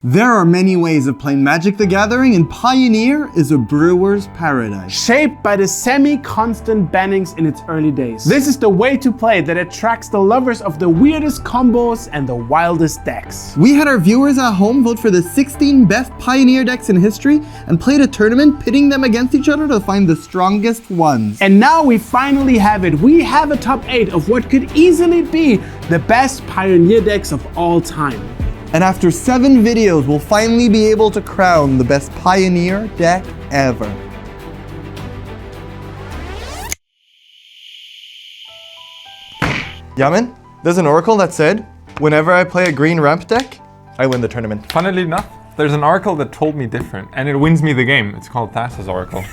There are many ways of playing Magic the Gathering, and Pioneer is a brewer's paradise. Shaped by the semi-constant bannings in its early days, this is the way to play that attracts the lovers of the weirdest combos and the wildest decks. We had our viewers at home vote for the 16 best Pioneer decks in history and played a tournament pitting them against each other to find the strongest ones. And now we finally have it. We have a top 8 of what could easily be the best Pioneer decks of all time. And after 7 videos, we'll finally be able to crown the best Pioneer deck ever. Jamin, there's an oracle that said, whenever I play a green ramp deck, I win the tournament. Funnily enough, there's an oracle that told me different, and it wins me the game. It's called Thassa's Oracle.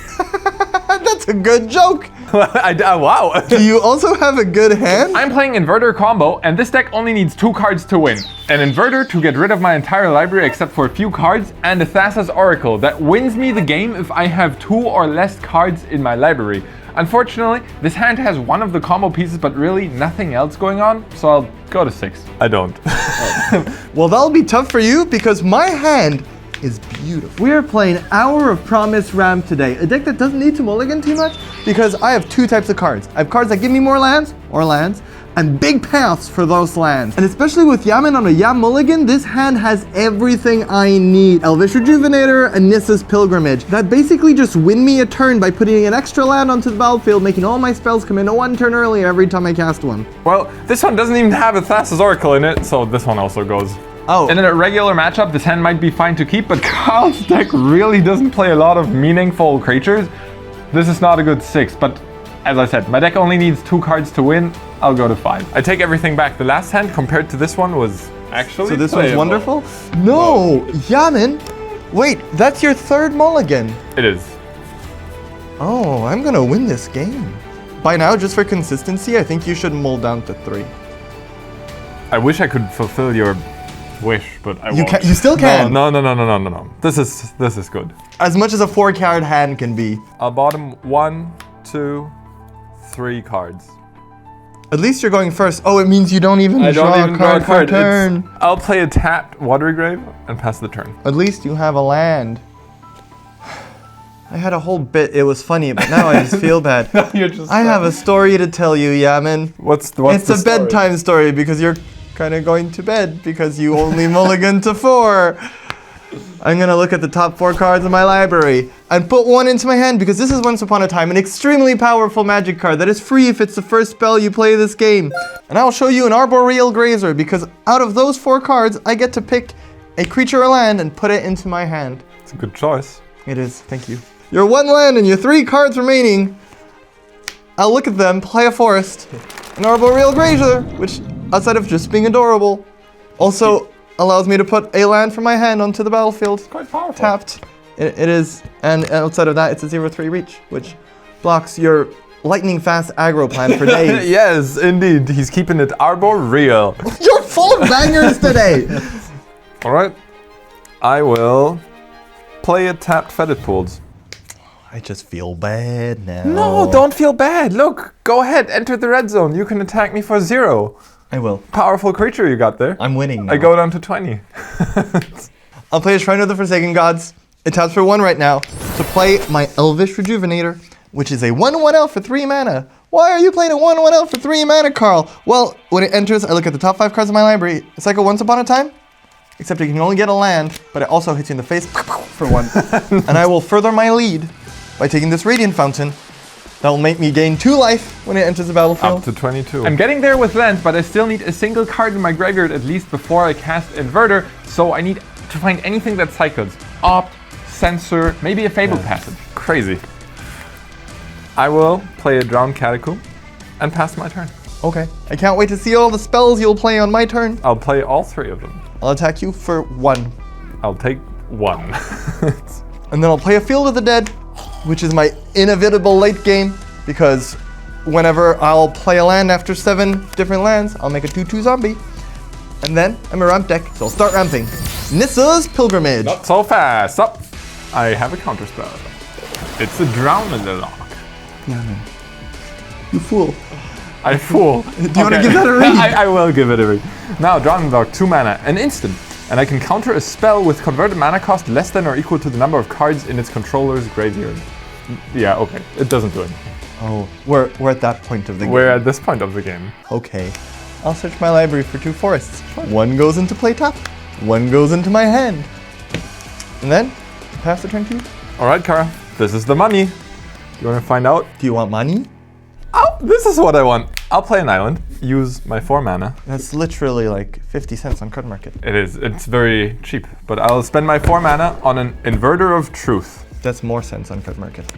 That's a good joke. Wow. Do you also have a good hand? I'm playing Inverter combo, and this deck only needs 2 cards to win. An Inverter to get rid of my entire library except for a few cards, and a Thassa's Oracle that wins me the game if I have 2 or less cards in my library. Unfortunately, this hand has one of the combo pieces, but really nothing else going on, so I'll go to 6. I don't. Well, that'll be tough for you because my hand is beautiful. We are playing Hour of Promise Ramp today, a deck that doesn't need to mulligan too much because I have 2 types of cards. I have cards that give me more lands, or lands, and big payoffs for those lands. And especially with Jamin on a Yam mulligan, this hand has everything I need. Elvish Rejuvenator and Nissa's Pilgrimage. That basically just win me a turn by putting an extra land onto the battlefield, making all my spells come in 1 turn early every time I cast one. Well, this one doesn't even have a Thassa's Oracle in it, so this one also goes. Oh. And in a regular matchup, this hand might be fine to keep, but Carl's deck really doesn't play a lot of meaningful creatures. This is not a good 6, but as I said, my deck only needs 2 cards to win. I'll go to 5. I take everything back. The last hand compared to this one was actually So this playable. one's wonderful? No, Jamin, wait, that's your 3rd mulligan. It is. Oh, I'm gonna win this game. By now, just for consistency, I think you should mull down to 3. I wish I could fulfill your wish, but I won't. You still can. No. This is good. As much as a 4-card hand can be. I'll bottom 1, 2, 3 cards. At least you're going first. Oh, it means you don't even draw a card per turn. I'll play a tapped Watery Grave and pass the turn. At least you have a land. I had a whole bit, it was funny, but now I just feel bad. I have a story to tell you, Jamin. What's it's a bedtime story because you're kind of going to bed because you only mulligan to 4. I'm gonna look at the top 4 cards in my library and put 1 into my hand because this is Once Upon a Time, an extremely powerful magic card that is free if it's the first spell you play this game. And I'll show you an Arboreal Grazer because out of those 4 cards, I get to pick a creature or land and put it into my hand. It's a good choice. It is, thank you. Your 1 land and your 3 cards remaining. I'll look at them, play a forest, an Arboreal Grazer, which outside of just being adorable, also allows me to put a land from my hand onto the battlefield. It's quite powerful. Tapped. It is. And outside of that, it's a 0/3 reach, which blocks your lightning fast aggro plan for days. Yes, indeed. He's keeping it arboreal. You're full of bangers today! All right. I will play a tapped Fetid Pools. I just feel bad now. No, don't feel bad. Look, go ahead. Enter the red zone. You can attack me for 0. I will. Powerful creature you got there. I'm winning now. I go down to 20. I'll play a Shrine of the Forsaken Gods. It taps for 1 right now to play my Elvish Rejuvenator, which is a 1/1 elf for 3 mana. Why are you playing a 1/1 elf for 3 mana, Carl? Well, when it enters, I look at the top 5 cards of my library. It's like a Once Upon a Time, except you can only get a land, but it also hits you in the face for 1. And I will further my lead by taking this Radiant Fountain. That will make me gain 2 life when it enters the battlefield. Up to 22. I'm getting there with lands, but I still need a single card in my graveyard at least before I cast Inverter, so I need to find anything that cycles. Opt, Censor, maybe a Fabled Passage. Crazy. I will play a Drowned Catacomb and pass my turn. Okay. I can't wait to see all the spells you'll play on my turn. I'll play all 3 of them. I'll attack you for 1. I'll take 1. And then I'll play a Field of the Dead, which is my inevitable late game, because whenever I'll play a land after 7 different lands, I'll make a 2/2 zombie. And then I'm a ramp deck, so I'll start ramping. Nissa's Pilgrimage. Not so fast. Up. I have a counterspell. It's a Drowned-a-Lock. Yeah, man. You fool. I fool. Do you want to give that a read? I will give it a read. Now, Drowned-a-Lock, 2 mana, an instant. and I can counter a spell with converted mana cost less than or equal to the number of cards in its controller's graveyard. Yeah, okay. It doesn't do anything. Oh, we're at that point of the game. We're at this point of the game. Okay. I'll search my library for 2 forests. One goes into play top, one goes into my hand. And then, pass the turn to you. All right, Kara. This is the money. You want to find out? Do you want money? Oh, this is what I want. I'll play an island, use my 4 mana. That's literally like 50 cents on Cardmarket. It is. It's very cheap. But I'll spend my 4 mana on an Inverter of Truth. That's more cents on Cardmarket.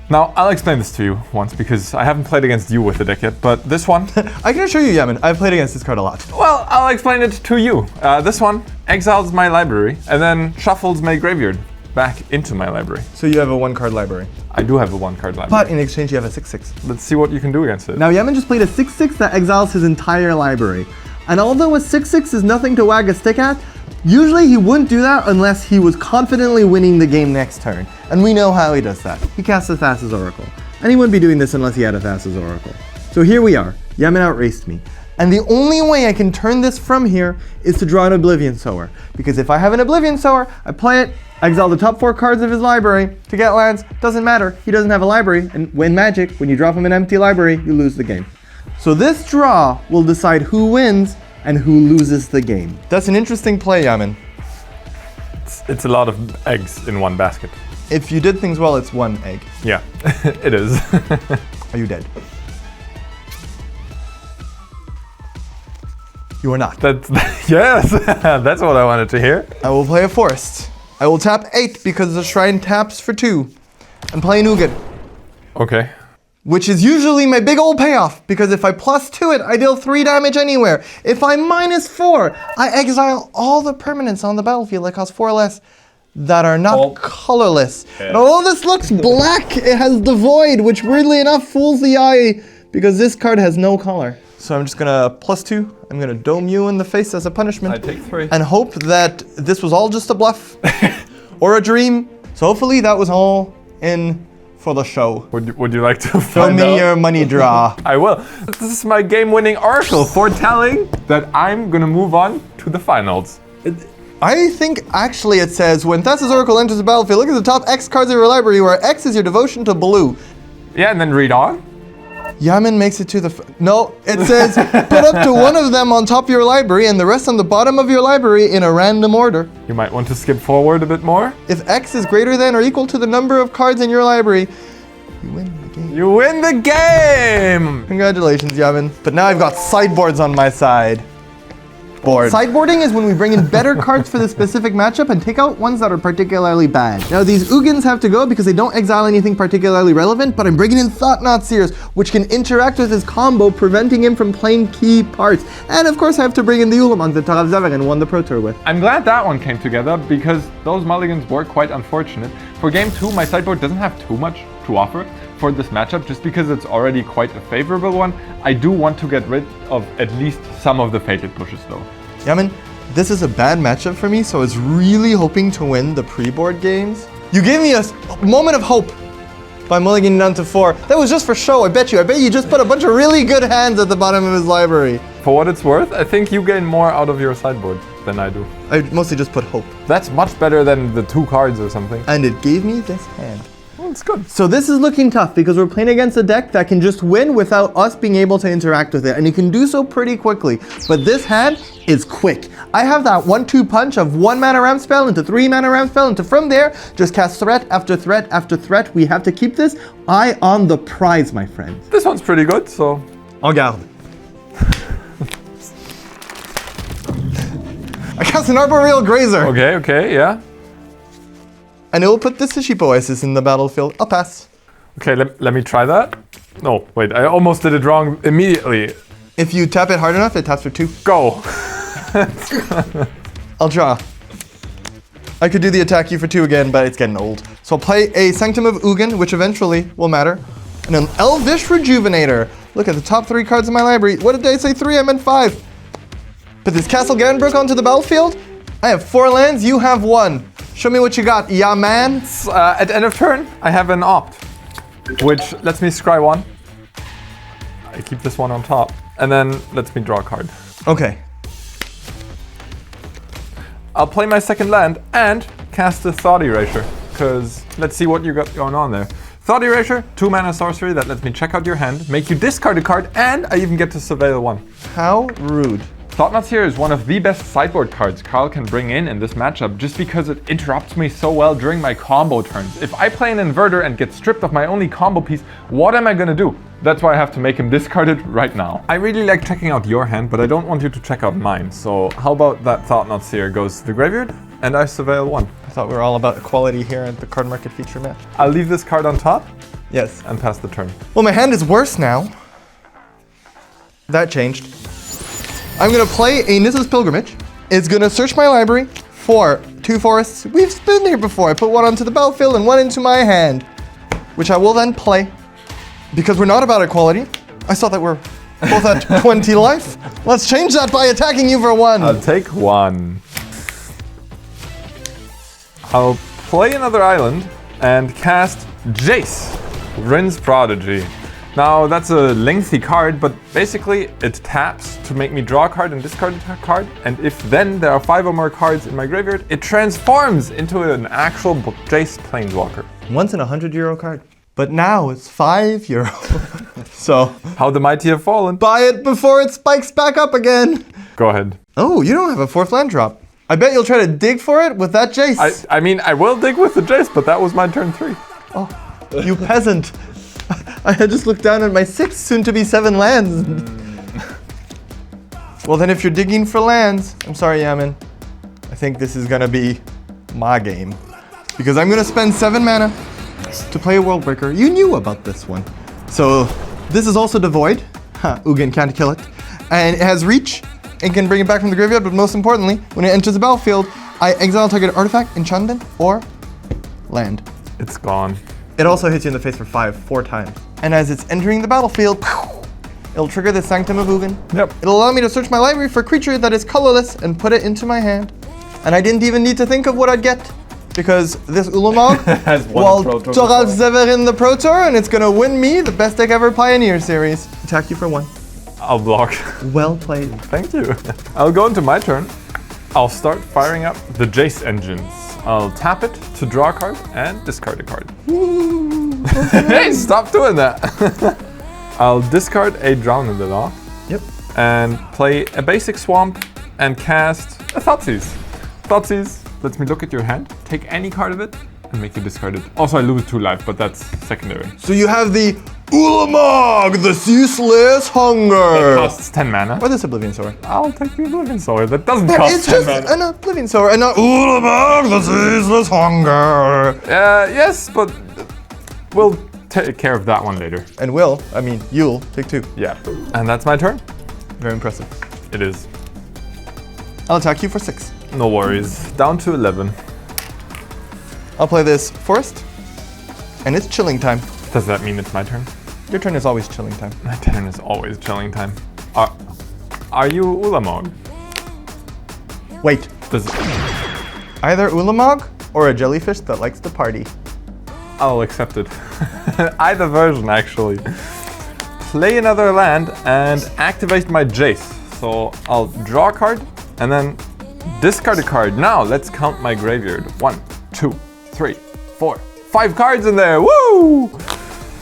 Now, I'll explain this to you once because I haven't played against you with the deck yet, but this one... I can assure you, Jamin, I've played against this card a lot. Well, I'll explain it to you. This one exiles my library and then shuffles my graveyard back into my library. So you have a 1-card library. I do have a 1-card library. But in exchange, you have a 6/6. Let's see what you can do against it. Now, Jamin just played a 6/6 that exiles his entire library. And although a 6/6 is nothing to wag a stick at, usually he wouldn't do that unless he was confidently winning the game next turn. And we know how he does that. He casts a Thassa's Oracle. And he wouldn't be doing this unless he had a Thassa's Oracle. So here we are. Jamin outraced me. And the only way I can turn this from here is to draw an Oblivion Sower. Because if I have an Oblivion Sower, I play it, exile the top 4 cards of his library to get lands. Doesn't matter. He doesn't have a library. And when Magic, when you draw from an empty library, you lose the game. So this draw will decide who wins and who loses the game. That's an interesting play, Jamin. It's a lot of eggs in one basket. If you did things well, it's 1 egg. Yeah, it is. Are you dead? You are not. Yes, that's what I wanted to hear. I will play a forest. I will tap 8 because the shrine taps for 2. And play an Ugin. Okay. Which is usually my big old payoff, because if I +2 it, I deal 3 damage anywhere. If I -4, I exile all the permanents on the battlefield that cost 4 less that are not colorless. Yeah. And although this looks black, it has the void, which weirdly enough fools the eye, because this card has no color. So I'm just gonna +2, I'm gonna dome you in the face as a punishment. I take 3. And hope that this was all just a bluff or a dream. So hopefully that was all in for the show. Would you like to Show find me out? your money draw. I will. This is my game-winning oracle foretelling that I'm gonna move on to the finals. I think actually it says, when Thassa's Oracle enters the battlefield, look at the top X cards of your library, where X is your devotion to blue. Yeah, and then read on. Yaman makes it to the... No, it says, put up to 1 of them on top of your library and the rest on the bottom of your library in a random order. You might want to skip forward a bit more. If X is greater than or equal to the number of cards in your library, you win the game. You win the game! Congratulations, Jamin. But now I've got sideboards on my side. Board. Sideboarding is when we bring in better cards for the specific matchup and take out ones that are particularly bad. Now these Ugins have to go because they don't exile anything particularly relevant, but I'm bringing in Thought-Knot Seers, which can interact with his combo, preventing him from playing key parts. And of course I have to bring in the Ulamog that Tarav Zavarin won the Pro Tour with. I'm glad that one came together because those mulligans were quite unfortunate. For game 2, my sideboard doesn't have too much to offer for this matchup, just because it's already quite a favorable one. I do want to get rid of at least some of the fated pushes though. Yaman, this is a bad matchup for me, so I was really hoping to win the pre-board games. You gave me a moment of hope by mulliganing down to 4. That was just for show, I bet you just put a bunch of really good hands at the bottom of his library. For what it's worth, I think you gain more out of your sideboard than I do. I mostly just put hope. That's much better than the 2 cards or something. And it gave me this hand. Well, it's good. So this is looking tough because we're playing against a deck that can just win without us being able to interact with it. And you can do so pretty quickly. But this hand is quick. I have that 1-2 punch of 1 mana ramp spell into 3 mana ramp spell into from there, just cast threat after threat after threat. We have to keep this eye on the prize, my friend. This one's pretty good, so... En garde. I cast an Arboreal Grazer. Okay, yeah. And it will put this Sheep Oasis in the battlefield. I'll pass. Okay, let me try that. No, wait, I almost did it wrong immediately. If you tap it hard enough, it taps for 2. Go. I'll draw. I could do the attack you for 2 again, but it's getting old. So I'll play a Sanctum of Ugin, which eventually will matter. And an Elvish Rejuvenator. Look at the top 3 cards in my library. What did I say 3? I meant 5. Put this Castle Ganbrook onto the battlefield. I have 4 lands, you have 1. Show me what you got, yeah man. At end of turn, I have an opt, which lets me scry 1. I keep this one on top, and then lets me draw a card. Okay. I'll play my second land and cast the Thought Erasure, because let's see what you got going on there. Thought Erasure, 2 mana sorcery that lets me check out your hand, make you discard a card, and I even get to surveil 1. How rude. Thought-Knot Seer is one of the best sideboard cards Carl can bring in this matchup just because it interrupts me so well during my combo turns. If I play an Inverter and get stripped of my only combo piece, what am I gonna do? That's why I have to make him discard it right now. I really like checking out your hand, but I don't want you to check out mine. So how about that Thought-Knot Seer goes to the graveyard and I surveil 1. I thought we were all about equality here at the Cardmarket feature match. I'll leave this card on top. Yes. And pass the turn. Well, my hand is worse now. That changed. I'm gonna play a Nissa's Pilgrimage. It's gonna search my library for 2 forests. We've been here before. I put 1 onto the battlefield and 1 into my hand, which I will then play. Because we're not about equality. I saw that we're both at 20 life. Let's change that by attacking you for 1. I'll take 1. I'll play another island and cast Jace, Rin's Prodigy. Now that's a lengthy card, but basically it taps to make me draw a card and discard a card, and if then there are 5 or more cards in my graveyard, it transforms into an actual Jace Planeswalker. Once in €100 card, but now it's €5. So how the mighty have fallen. Buy it before it spikes back up again. Go ahead. Oh, you don't have a 4th land drop. I bet you'll try to dig for it with that Jace. I mean, I will dig with the Jace, but that was my turn 3. Oh, you peasant. I had just looked down at my 6, soon to be 7 lands. Well, then if you're digging for lands, I'm sorry, Jamin. I think this is gonna be my game. Because I'm gonna spend 7 mana to play a Worldbreaker. You knew about this one. So this is also devoid. Ugin can't kill it. And it has reach and can bring it back from the graveyard, but most importantly, when it enters the battlefield, I exile target artifact, enchantment, or land. It's gone. It also hits you in the face for 4 times. And as it's entering the battlefield, it'll trigger the Sanctum of Ugin. Yep. It'll allow me to search my library for a creature that is colorless and put it into my hand. And I didn't even need to think of what I'd get, because this Ulamog will Toralf Severin the Pro Tour, and it's gonna win me the best deck ever Pioneer series. Attack you for 1. I'll block. Well played. Thank you. I'll go into my turn. I'll start firing up the Jace engines. I'll tap it to draw a card and discard a card. Hey, stop doing that. I'll discard a Drown in the Law. Yep. And play a basic swamp and cast a Thoughtseize. Thoughtseize lets me look at your hand, take any card of it, and make you discard it. Also, I lose 2 life, but that's secondary. So you have the Ulamog, the Ceaseless Hunger. It costs 10 mana. Or this Oblivion Sower. I'll take the Oblivion Sower. That doesn't cost It's 10 just mana. an Oblivion Sower and not Ulamog, the Ceaseless Hunger. Yes, but we'll take care of that one later. And you'll take 2. Yeah. And that's my turn. Very impressive. It is. I'll attack you for 6. No worries. Down to 11. I'll play this Forest, and it's chilling time. Does that mean it's my turn? Your turn is always chilling time. My turn is always chilling time. Are you Ulamog? Wait, Does either Ulamog or a jellyfish that likes to party. I'll accept it. Either version, actually. Play another land and activate my Jace. So I'll draw a card and then discard a card. Now let's count my graveyard. 1, 2, 3, 4, 5 cards in there. Woo!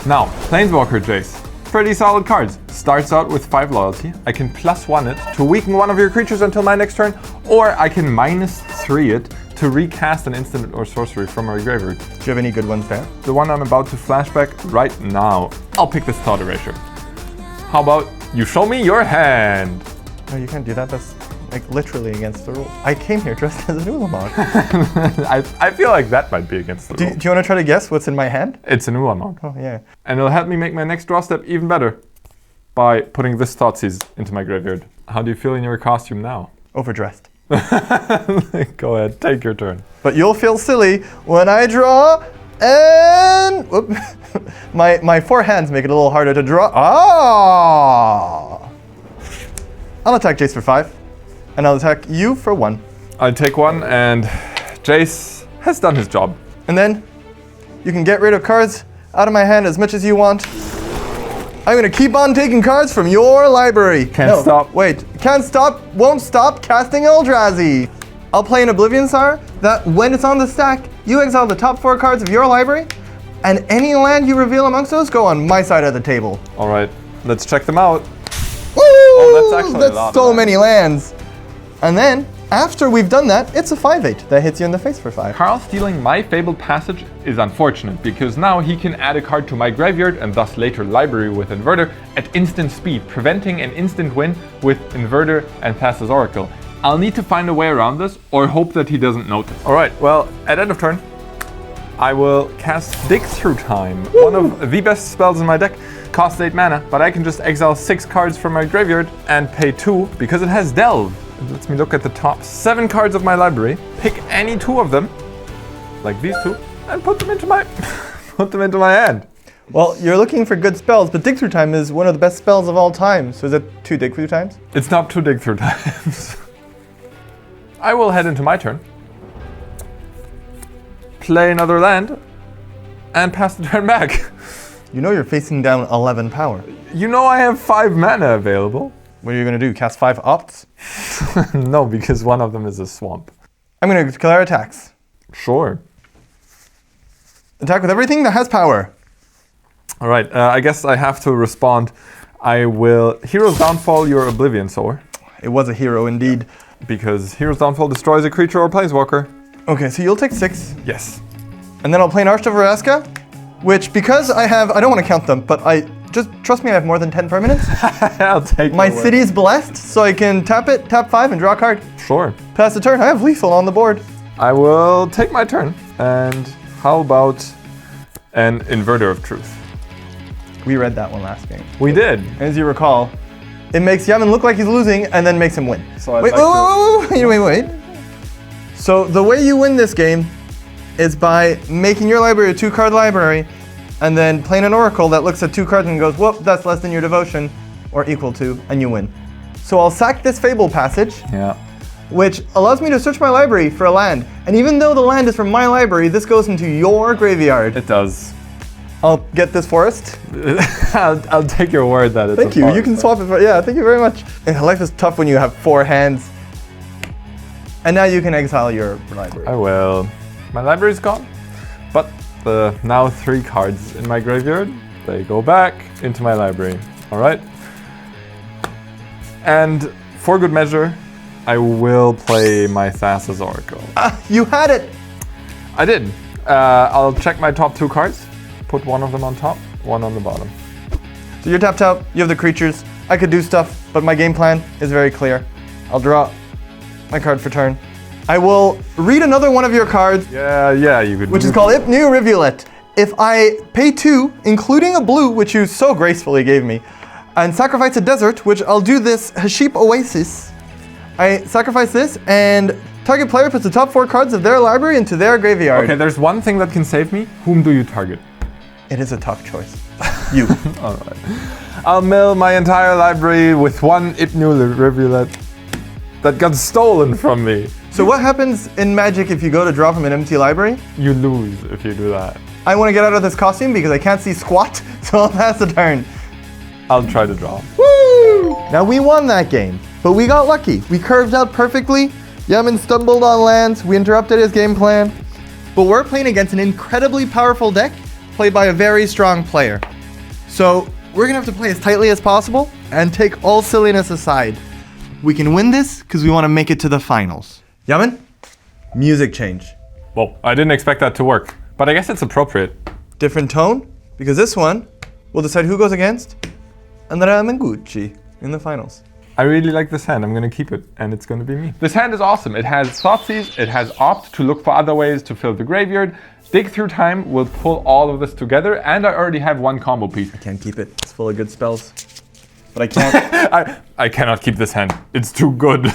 Now, Planeswalker Jace. Pretty solid cards. Starts out with 5 loyalty. I can +1 it to weaken one of your creatures until my next turn, or I can -3 it to recast an instant or sorcery from my graveyard. Do you have any good ones there? The one I'm about to flashback right now. I'll pick this Thought Erasure. How about you show me your hand? No, you can't do that. That's like literally against the rules. I came here dressed as an Ulamog. I feel like that might be against the Do rules. you want to try to guess what's in my hand? It's an Ulamog. Oh, yeah. And it'll help me make my next draw step even better by putting this Thoughtseize into my graveyard. How do you feel in your costume now? Overdressed. Go ahead, take your turn. But you'll feel silly when I draw and... Whoop. my 4 hands make it a little harder to draw. Ah! I'll attack Jace for 5. And I'll attack you for 1. I take 1 and Jace has done his job. And then you can get rid of cards out of my hand as much as you want. I'm gonna keep on taking cards from your library. Can't stop. Wait, can't stop, won't stop casting Eldrazi. I'll play an Oblivion Sire that when it's on the stack, you exile the top 4 cards of your library, and any land you reveal amongst those go on my side of the table. All right, let's check them out. Woo! Oh, that's actually a lot so of many lands. And then, after we've done that, it's a 5/8 that hits you in the face for 5. Carl stealing my Fabled Passage is unfortunate because now he can add a card to my graveyard and thus later library with Inverter at instant speed, preventing an instant win with Inverter and Thassa's Oracle. I'll need to find a way around this or hope that he doesn't notice. All right, well, at end of turn, I will cast Dig Through Time, one of the best spells in my deck. Costs 8 mana, but I can just exile 6 cards from my graveyard and pay 2 because it has Delve. It lets me look at the top 7 cards of my library, pick any 2 of them, like these 2, and put them into my hand. Well, you're looking for good spells, but Dig Through Time is one of the best spells of all time. So is it 2 Dig Through Times? It's not 2 Dig Through Times. I will head into my turn, play another land, and pass the turn back. You know you're facing down 11 power. You know I have 5 mana available. What are you going to do, cast 5 opts? No, because one of them is a swamp. I'm going to declare attacks. Sure. Attack with everything that has power. All right, I guess I have to respond. I will Hero's Downfall your Oblivion Sower. It was a hero indeed. Because Hero's Downfall destroys a creature or planeswalker. Okay, so you'll take 6. Yes. And then I'll play an Arch of Vraska, which because I don't want to count them, but just trust me, I have more than 10 permanents. I'll take My city's blessed, so I can tap it, tap 5, and draw a card. Sure. Pass the turn. I have lethal on the board. I will take my turn. And how about an Inverter of Truth? We read that one last game. We did. As you recall, it makes Jamin look like he's losing and then makes him win. So Wait. So the way you win this game is by making your library a 2-card library and then playing an Oracle that looks at 2 cards and goes, whoop, that's less than your devotion, or equal to, and you win. So I'll sack this Fable Passage, which allows me to search my library for a land. And even though the land is from my library, this goes into your graveyard. It does. I'll get this forest. I'll take your word that it's Thank you. You can swap it for, yeah, thank you very much. Life is tough when you have 4 hands. And now you can exile your library. I will. My library's gone. But the now 3 cards in my graveyard, they go back into my library. All right. And for good measure, I will play my Thassa's Oracle. You had it. I did. I'll check my top 2 cards. Put one of them on top, one on the bottom. So you're tapped out, you have the creatures. I could do stuff, but my game plan is very clear. I'll draw my card for turn. I will read another one of your cards. Yeah, you could. Which is called New Rivulet. If I pay 2, including a blue, which you so gracefully gave me, and sacrifice a desert, which I'll do this Haship Oasis. I sacrifice this, and target player puts the top 4 cards of their library into their graveyard. Okay, there's one thing that can save me. Whom do you target? It is a tough choice. You. All right. I'll mill my entire library with one New Rivulet that got stolen from me. So what happens in Magic if you go to draw from an empty library? You lose if you do that. I want to get out of this costume because I can't see squat, so I'll pass the turn. I'll try to draw. Woo! Now we won that game, but we got lucky. We curved out perfectly. Jamin stumbled on lands. We interrupted his game plan. But we're playing against an incredibly powerful deck played by a very strong player. So we're going to have to play as tightly as possible and take all silliness aside. We can win this because we want to make it to the finals. Jamin, music change. Well, I didn't expect that to work, but I guess it's appropriate. Different tone, because this one will decide who goes against Andrea Mengucci in the finals. I really like this hand. I'm going to keep it, and it's going to be me. This hand is awesome. It has Thoughtseize, it has Opt to look for other ways to fill the graveyard. Dig Through Time will pull all of this together, and I already have one combo piece. I can't keep it. It's full of good spells. But I can't. I cannot keep this hand. It's too good.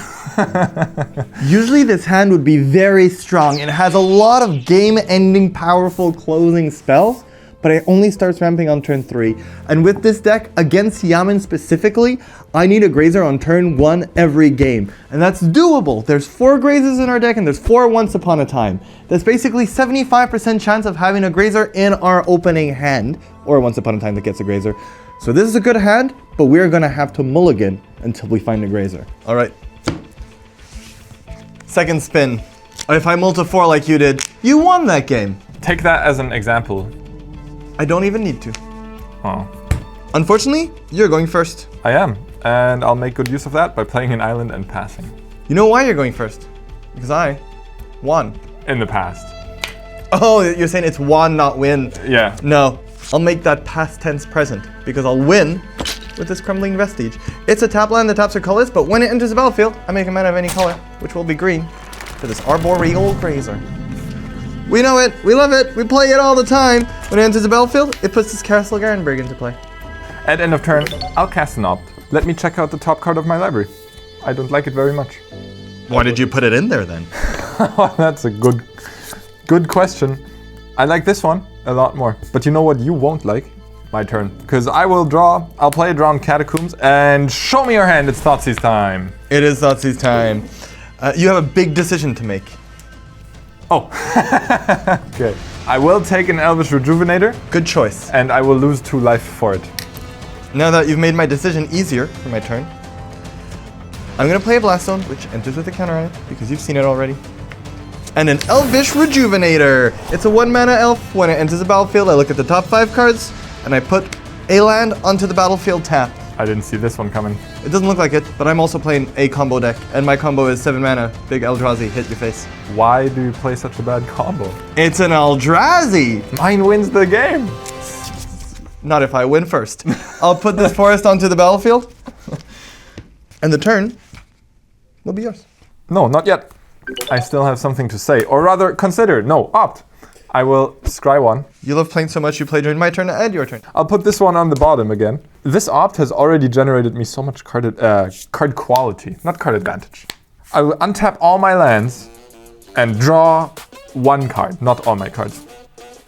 Usually this hand would be very strong. It has a lot of game-ending, powerful closing spells, but it only starts ramping on turn 3. And with this deck, against Jamin specifically, I need a Grazer on turn 1 every game. And that's doable. There's 4 Grazers in our deck, and there's 4 Once Upon a Time. That's basically 75% chance of having a Grazer in our opening hand, or Once Upon a Time that gets a Grazer. So this is a good hand, but we're gonna have to mulligan until we find a Grazer. All right. Second spin. If I multi-4 like you did, you won that game. Take that as an example. I don't even need to. Oh. Unfortunately, you're going first. I am. And I'll make good use of that by playing an island and passing. You know why you're going first? Because I won. In the past. Oh, you're saying it's won, not win. Yeah. No, I'll make that past tense present because I'll win with this crumbling vestige. It's a tap land that taps are colors, but when it enters the battlefield, I make a mana of any color, which will be green, for this arboreal grazer. We know it, we love it, we play it all the time. When it enters the battlefield, it puts this Castle Garenberg into play. At end of turn, I'll cast an opt. Let me check out the top card of my library. I don't like it very much. Why did you put it in there then? That's a good question. I like this one a lot more. But you know what you won't like? My turn. Because I'll play a drawn Catacombs, and show me your hand, it's Thoughtseize time. It is Thoughtseize time. You have a big decision to make. Oh. Okay. I will take an Elvish Rejuvenator. Good choice. And I will lose 2 life for it. Now that you've made my decision easier for my turn, I'm going to play a Blast Zone, which enters with a counter on it, because you've seen it already. And an Elvish Rejuvenator. It's a 1-mana elf. When it enters the battlefield, I look at the top 5 cards, and I put a land onto the battlefield tap. I didn't see this one coming. It doesn't look like it, but I'm also playing a combo deck, and my combo is 7 mana. Big Eldrazi, hit your face. Why do you play such a bad combo? It's an Eldrazi! Mine wins the game. Not if I win first. I'll put this forest onto the battlefield, and the turn will be yours. No, not yet. I still have something to say, or rather consider. No, opt. I will scry one. You love playing so much you play during my turn and your turn. I'll put this one on the bottom again. This opt has already generated me so much card quality, not card advantage. I will untap all my lands and draw 1 card, not all my cards.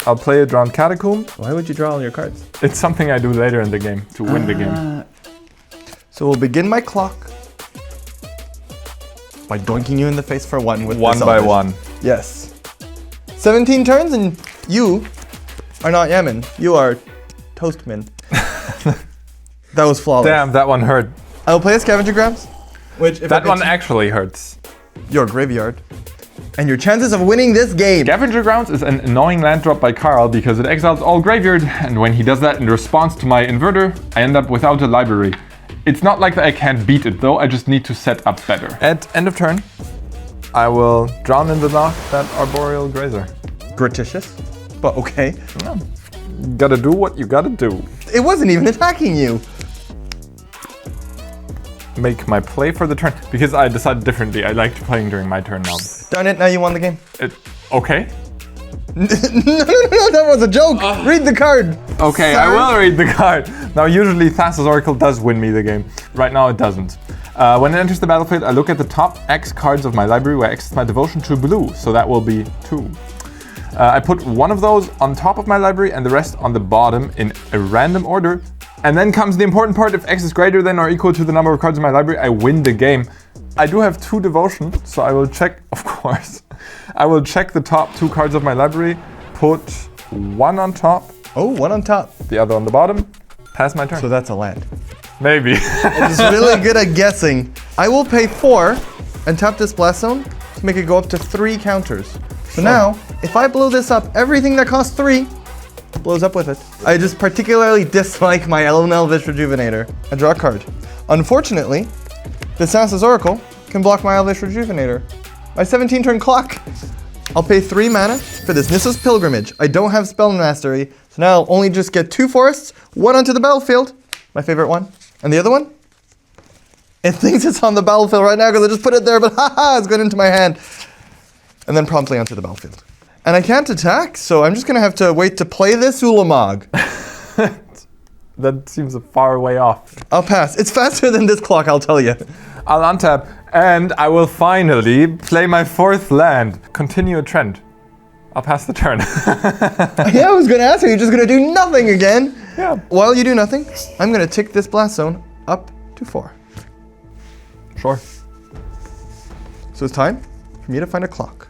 I'll play a drawn Catacomb. Why would you draw all your cards? It's something I do later in the game to win the game. So we'll begin my clock by doinking you in the face for 1 with One this by Elvish. one. Yes. 17 turns and you are not Jamin. You are Toastman. That was flawless. Damn, that one hurt. I'll play a Scavenger Grounds, which if That one actually hurts. your graveyard, and your chances of winning this game. Scavenger Grounds is an annoying land drop by Carl because it exiles all graveyard, and when he does that in response to my inverter, I end up without a library. It's not like that I can't beat it though, I just need to set up better. At end of turn, I will drown in the dark that Arboreal Grazer. Gratuitous, but okay. No. Gotta do what you gotta do. It wasn't even attacking you. Make my play for the turn, because I decided differently. I liked playing during my turn now. Darn it, now you won the game. Okay. No, that was a joke. Read the card. Okay, Sir. I will read the card. Now, usually Thassa's Oracle does win me the game. Right now, it doesn't. When it enters the battlefield, I look at the top X cards of my library where X is my devotion to blue, so that will be 2. I put 1 of those on top of my library and the rest on the bottom in a random order. And then comes the important part: if X is greater than or equal to the number of cards in my library, I win the game. I do have 2 devotion, so I will check, of course. I will check the top 2 cards of my library, put 1 on top. Oh, 1 on top. The other on the bottom. Pass my turn. So that's a land. Maybe. I'm just really good at guessing. I will pay 4 and tap this Blast Zone to make it go up to 3 counters. So now, if I blow this up, everything that costs 3 blows up with it. I just particularly dislike my Elvish Rejuvenator. I draw a card. Unfortunately, the Thassa's Oracle can block my Elvish Rejuvenator. My 17-turn clock. I'll pay 3 mana for this Nissa's Pilgrimage. I don't have Spell Mastery, so now I'll only just get 2 forests, 1 onto the battlefield, my favorite one, and the other one? It thinks it's on the battlefield right now because I just put it there, but haha, it's going into my hand. And then promptly onto the battlefield. And I can't attack, so I'm just going to have to wait to play this Ulamog. That seems a far way off. I'll pass. It's faster than this clock, I'll tell you. I'll untap, and I will finally play my 4th land. Continue a trend. I'll pass the turn. Yeah, I was going to ask you, you're just going to do nothing again. Yeah. While you do nothing, I'm going to tick this Blast Zone up to 4. Sure. So it's time for me to find a clock.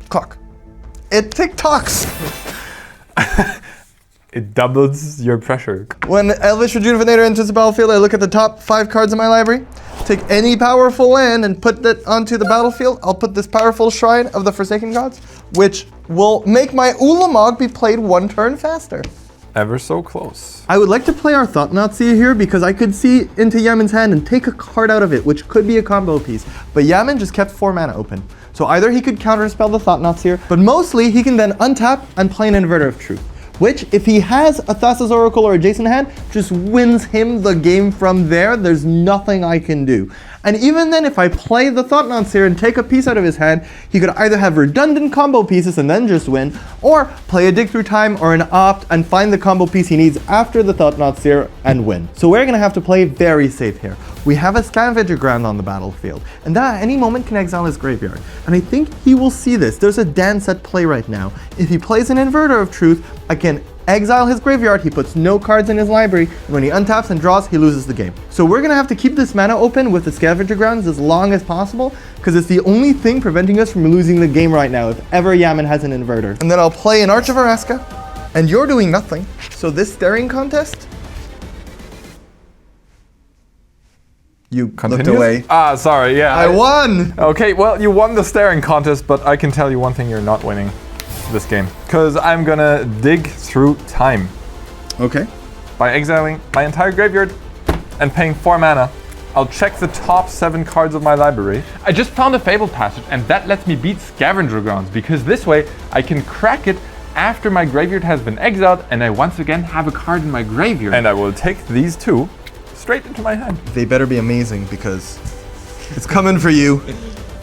Clock. It tick-tocks. It doubles your pressure. When Elvish Rejuvenator enters the battlefield, I look at the top 5 cards in my library. take any powerful land and put that onto the battlefield. I'll put this powerful Shrine of the Forsaken Gods, which will make my Ulamog be played 1 turn faster. Ever so close. I would like to play our Thought-Knot Seer here because I could see into Yamin's hand and take a card out of it, which could be a combo piece. But Yamin just kept 4 mana open. So either he could counterspell the Thought-Knot Seer, but mostly he can then untap and play an Inverter of Truth, which if he has a Thassa's Oracle or adjacent hand, just wins him the game from there. There's nothing I can do. And even then, if I play the Thought-Knot Seer and take a piece out of his hand, he could either have redundant combo pieces and then just win, or play a Dig Through Time or an Opt and find the combo piece he needs after the Thought-Knot Seer and win. So we're gonna have to play very safe here. We have a Scavenger Ground on the battlefield, and that at any moment can exile his graveyard. And I think he will see this. There's a dance at play right now. If he plays an Inverter of Truth, I can exile his graveyard, he puts no cards in his library, and when he untaps and draws, he loses the game. So we're gonna have to keep this mana open with the Scavenger Grounds as long as possible, because it's the only thing preventing us from losing the game right now if ever Yamin has an Inverter. And then I'll play an Arch of Araska, and you're doing nothing. So this staring contest, you looked away. Ah, sorry, yeah. I won! Okay, well, you won the staring contest, but I can tell you one thing, you're not winning this game. Because I'm gonna dig through time. Okay. By exiling my entire graveyard and paying 4 mana, I'll check the top 7 cards of my library. I just found a Fabled Passage, and that lets me beat Scavenger Grounds, because this way I can crack it after my graveyard has been exiled, and I once again have a card in my graveyard. And I will take these 2 straight into my hand. They better be amazing, because it's coming for you.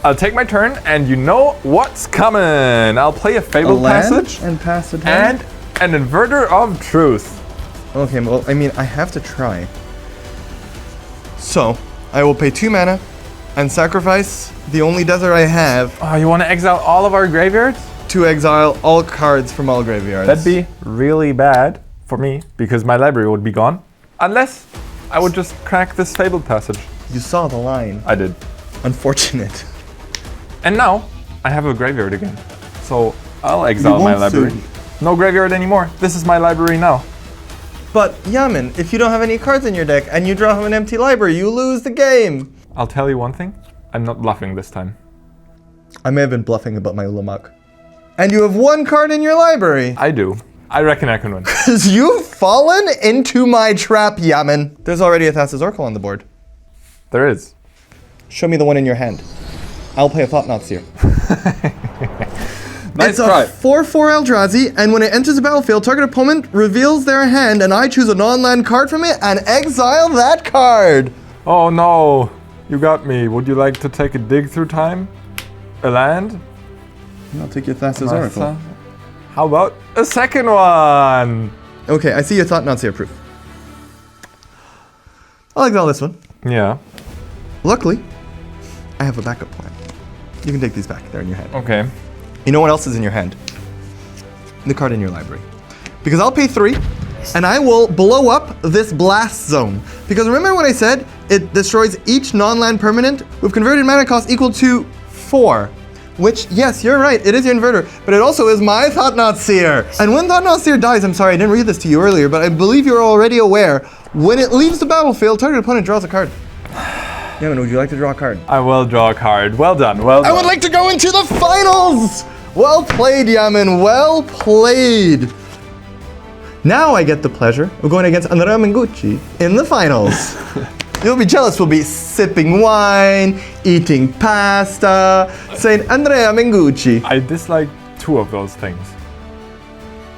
I'll take my turn, and you know what's coming. I'll play a Fabled Passage and pass it and an Inverter of Truth. Okay, well, I mean, I have to try. So, I will pay 2 mana and sacrifice the only desert I have Oh, you want to exile all of our graveyards? to exile all cards from all graveyards. That'd be really bad for me, because my library would be gone. Unless I would just crack this Fabled Passage. You saw the line. I did. Unfortunate. And now, I have a graveyard again. So, I'll exile my won't library. soon. No graveyard anymore. This is my library now. But, Yamin, if you don't have any cards in your deck and you draw from an empty library, you lose the game. I'll tell you one thing. I'm not bluffing this time. I may have been bluffing about my Ulamog. And you have 1 card in your library. I do. I reckon I can win. Because you've fallen into my trap, Yamin. There's already a Thassa's Oracle on the board. There is. Show me the one in your hand. I'll play a Thought-Knot Seer. Nice It's a try. 4/4 Eldrazi, and when it enters the battlefield, target opponent reveals their hand, and I choose a non-land card from it and exile that card. Oh no, you got me. Would you like to take a dig through time? A land? I'll take your Thassa's Oracle. How about a second one? Okay, I see your Thought-Knot Seer proof. I'll exile this one. Yeah. Luckily, I have a backup plan. You can take these back. They're in your hand. Okay. You know what else is in your hand? The card in your library. Because I'll pay 3, and I will blow up this blast zone. Because remember when I said it destroys each non-land permanent with converted mana cost equal to 4? Which, yes, you're right, it is your Inverter, but it also is my Thought-Knot Seer. And when Thought-Knot Seer dies, I'm sorry, I didn't read this to you earlier, but I believe you're already aware, when it leaves the battlefield, target opponent draws a card. Yamin, would you like to draw a card? I will draw a card. Well done, well done. I would like to go into the finals! Well played, Yamin, well played. Now I get the pleasure of going against Andrea Mengucci in the finals. You'll be jealous, we'll be sipping wine, eating pasta, saying Andrea Mengucci. I dislike 2 of those things.